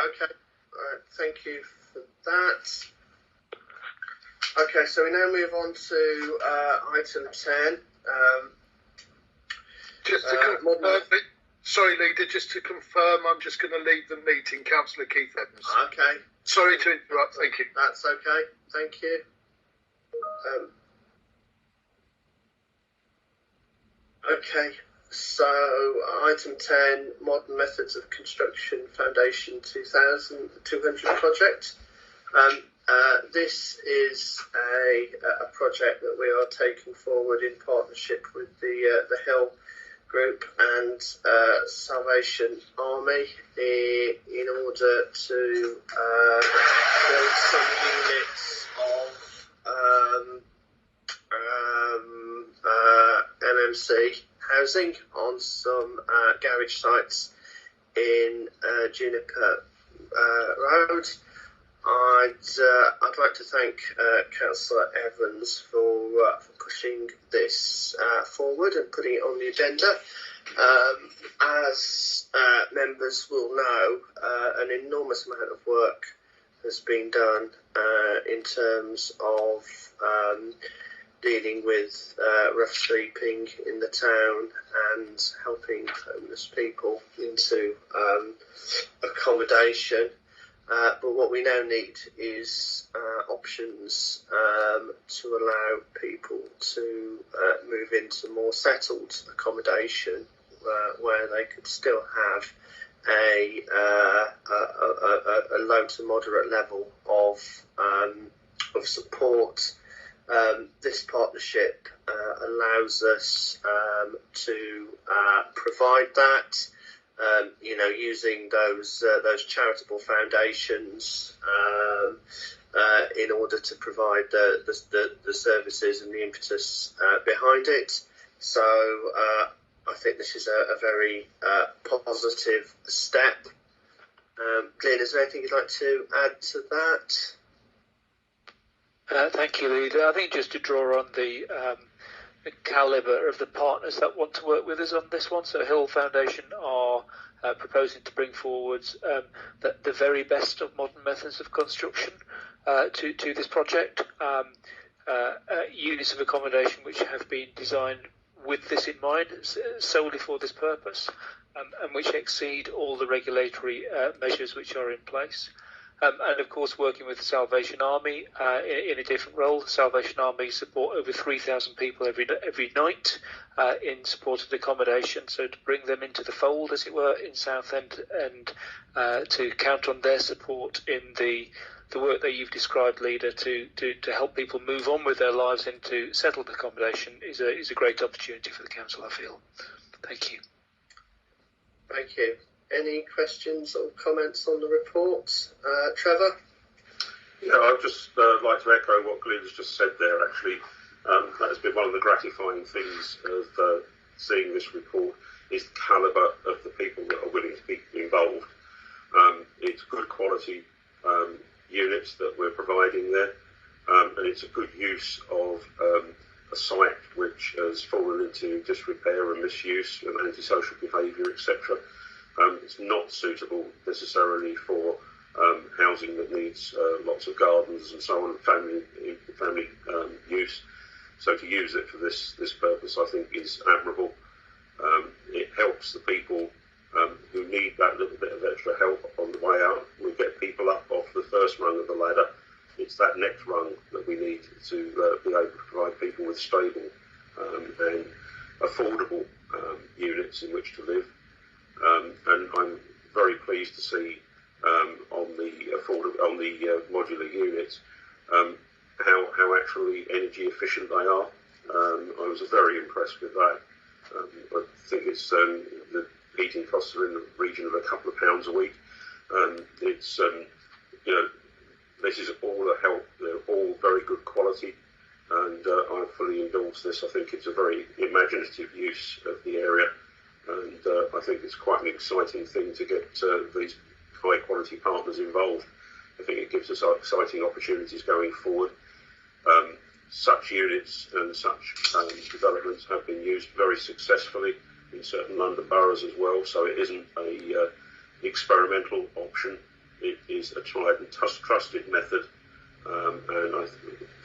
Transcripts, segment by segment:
Okay. Thank you for that. Okay, so we now move on to item 10. Just to confirm, sorry, leader, just to confirm, I'm just going to leave the meeting, Councillor Keith Evans. Okay. Sorry to interrupt. Thank you. That's okay. Thank you. Okay, so item 10, Modern Methods of Construction Foundation 200 project. This is a project that we are taking forward in partnership with the Hill Group and Salvation Army in order to build some units of MMC housing on some garage sites in Juniper Road. I'd like to thank Councillor Evans for pushing this forward and putting it on the agenda. As members will know, an enormous amount of work has been done in terms of dealing with rough sleeping in the town and helping homeless people into accommodation. But what we now need is options to allow people to move into more settled accommodation where they could still have a low to moderate level of support. This partnership allows us to provide that. Using those charitable foundations in order to provide the services and the impetus behind it. So I think this is a very positive step. Glyn, is there anything you'd like to add to that? Thank you, Leader. I think just to draw on the calibre of the partners that want to work with us on this one. So Hill Foundation are proposing to bring forward the very best of modern methods of construction to this project. Units of accommodation which have been designed with this in mind, solely for this purpose, and which exceed all the regulatory measures which are in place. And of course, working with the Salvation Army in a different role. The Salvation Army support over 3,000 people every night in supported accommodation. So to bring them into the fold, as it were, in Southend, and to count on their support in the work that you've described, Leader, to help people move on with their lives into settled accommodation is a great opportunity for the council, I feel. Thank you. Thank you. Any questions or comments on the report? Trevor? Yeah, I'd just like to echo what Glyn's just said there, actually. That has been one of the gratifying things of seeing this report, is the calibre of the people that are willing to be involved. It's good quality units that we're providing there, and it's a good use of a site which has fallen into disrepair and misuse and antisocial behaviour, etc. It's not suitable necessarily for housing that needs lots of gardens and so on, family use. So to use it for this purpose, I think, is admirable. It helps the people who need that little bit of extra help on the way out. We get people up off the first rung of the ladder. It's that next rung that we need to be able to provide people with stable and affordable units in which to live. And I'm very pleased to see on the modular units how actually energy efficient they are. I was very impressed with that. I think it's the heating costs are in the region of a couple of pounds a week. It's this is all a help. They're all very good quality, and I fully endorse this. I think it's a very imaginative use of the area. And I think it's quite an exciting thing to get these high-quality partners involved. I think it gives us exciting opportunities going forward. Such units and such developments have been used very successfully in certain London boroughs as well, so it isn't a experimental option. it is a tried and trusted method, and I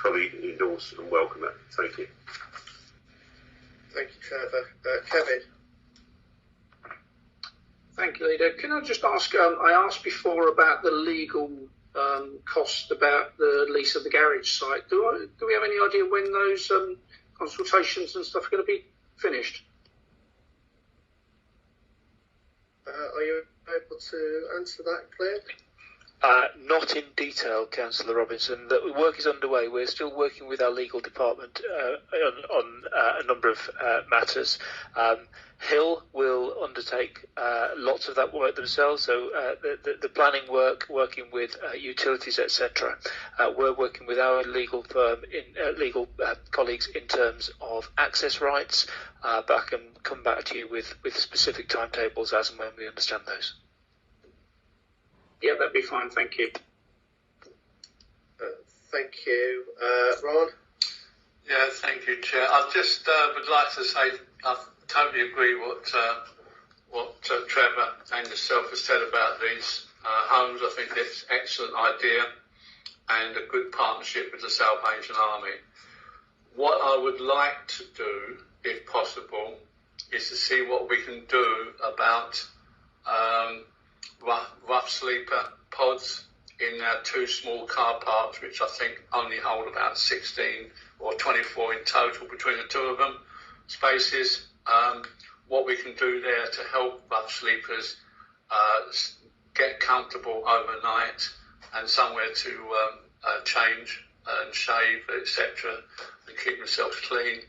fully endorse and welcome it. Thank you. Thank you, Trevor. Kevin. Thank you, Leader. Can I just ask, I asked before about the legal cost about the lease of the garage site. Do we have any idea when those consultations and stuff are going to be finished? Are you able to answer that, Claire? Not in detail, Councillor Robinson. The work is underway. We're still working with our legal department on a number of matters. Hill will undertake lots of that work themselves, so the planning work, working with utilities, etc. We're working with our legal firm, legal colleagues in terms of access rights, but I can come back to you with specific timetables as and when we understand those. Yeah, that'd be fine. Thank you. Thank you. Ron? Yeah, thank you, Chair. I just would like to say I totally agree what Trevor and yourself have said about these homes. I think it's an excellent idea and a good partnership with the Salvation Army. What I would like to do, if possible, is to see what we can do about rough sleeper pods in our two small car parks, which I think only hold about 16 or 24 in total between the two of them spaces. What we can do there to help rough sleepers get comfortable overnight and somewhere to change and shave, etc., and keep themselves clean.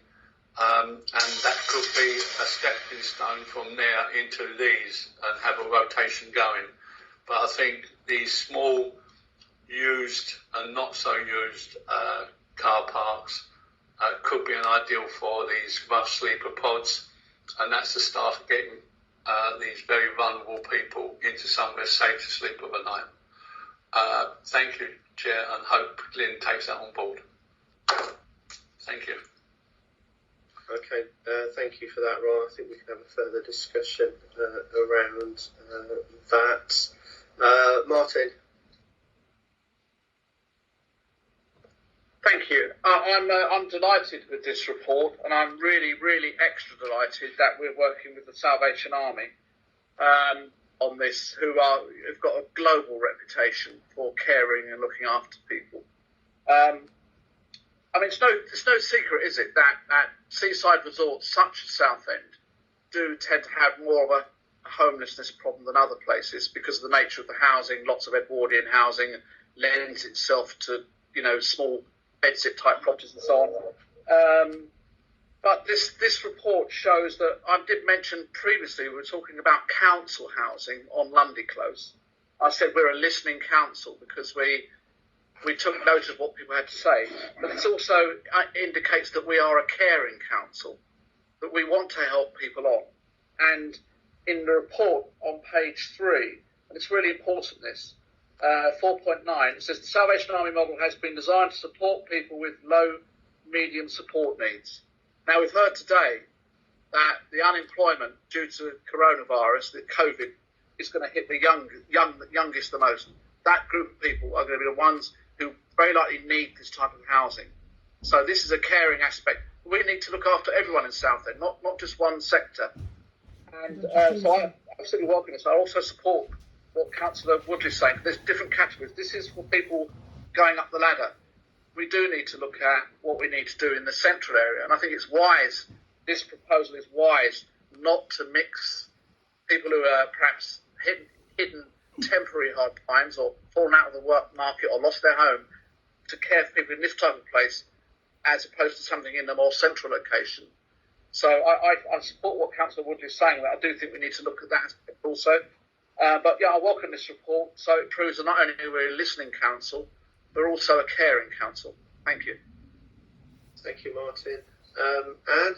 And that could be a stepping stone from there into these and have a rotation going. But I think these small used and not so used car parks could be an ideal for these rough sleeper pods, and that's the start of getting these very vulnerable people into somewhere safe to sleep overnight. Thank you, Chair, and hope Lynn takes that on board. Thank you. Okay, thank you for that, Ron. I think we can have a further discussion around that. Martin? Thank you. I'm delighted with this report, and I'm really, really extra delighted that we're working with the Salvation Army on this, who've got a global reputation for caring and looking after people. I mean, it's no secret, is it, that seaside resorts such as Southend do tend to have more of a homelessness problem than other places because of the nature of the housing. Lots of Edwardian housing lends itself to, small bedsit type properties and so on. But this report shows that, I did mention previously, we were talking about council housing on Lundy Close. I said we're a listening council because we took note of what people had to say, but it also indicates that we are a caring council, that we want to help people on. And in the report on page 3, and it's really important this, 4.9, it says the Salvation Army model has been designed to support people with low, medium support needs. Now, we've heard today that the unemployment due to coronavirus, the COVID, is going to hit the youngest the most. That group of people are going to be the ones who very likely need this type of housing. So this is a caring aspect. We need to look after everyone in Southend, not just one sector. And so I absolutely welcome this. I also support what Councillor Woodley's saying. There's different categories. This is for people going up the ladder. We do need to look at what we need to do in the central area. And I think it's wise, this proposal is wise, not to mix people who are perhaps hidden temporary hard times or fallen out of the work market or lost their home to care for people in this type of place as opposed to something in a more central location. So I support what Councillor Woodley is saying, but I do think we need to look at that aspect also. But yeah, I welcome this report. So it proves that not only are we a listening council, we're also a caring council. Thank you. Thank you, Martin. Anne?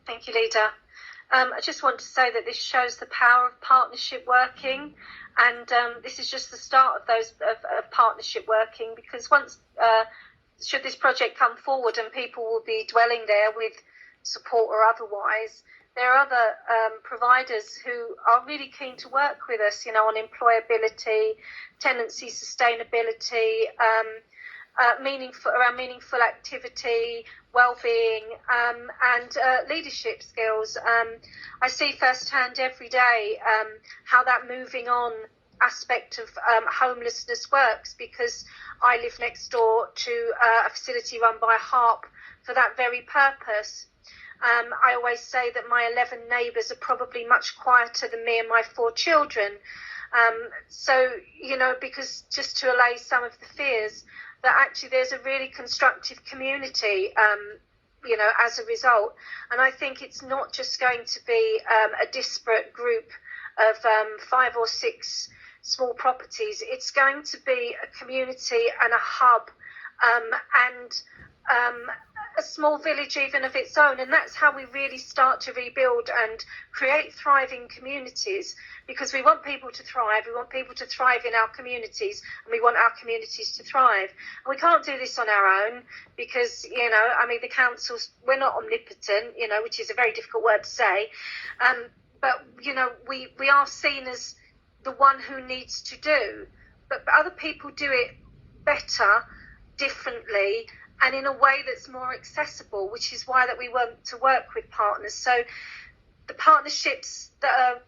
Thank you, Leader. I just want to say that this shows the power of partnership working, and this is just the start of those of partnership working, because once should this project come forward and people will be dwelling there with support or otherwise, there are other providers who are really keen to work with us, on employability, tenancy sustainability, meaningful activity, well-being, and leadership skills. I see firsthand every day how that moving on aspect of homelessness works, because I live next door to a facility run by HARP for that very purpose. I always say that my 11 neighbours are probably much quieter than me and my 4 children. So, because just to allay some of the fears, that actually there's a really constructive community, as a result. And I think it's not just going to be a disparate group of 5 or 6 small properties. It's going to be a community and a hub, and a small village even of its own. And that's how we really start to rebuild and create thriving communities, because we want people to thrive. We want people to thrive in our communities, and we want our communities to thrive. And we can't do this on our own, because, the councils, we're not omnipotent, which is a very difficult word to say. But, we are seen as the one who needs to do. But other people do it better, differently, and in a way that's more accessible, which is why that we want to work with partners. So the partnerships that are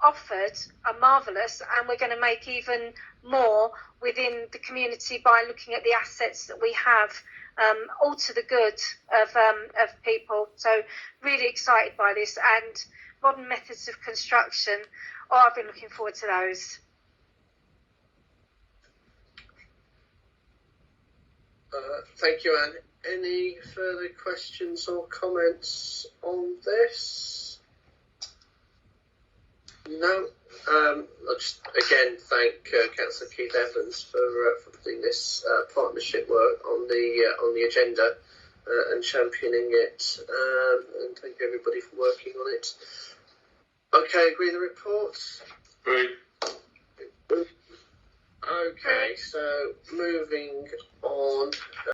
offered are marvellous, and we're going to make even more within the community by looking at the assets that we have, all to the good of people. So really excited by this, and modern methods of construction. I've been looking forward to those. Thank you, Anne. Any further questions or comments on this? No. I'll just again thank Councillor Keith Evans for putting this partnership work on the agenda and championing it. And thank you everybody for working on it. Okay, agree the report? Agree. Okay, so moving on.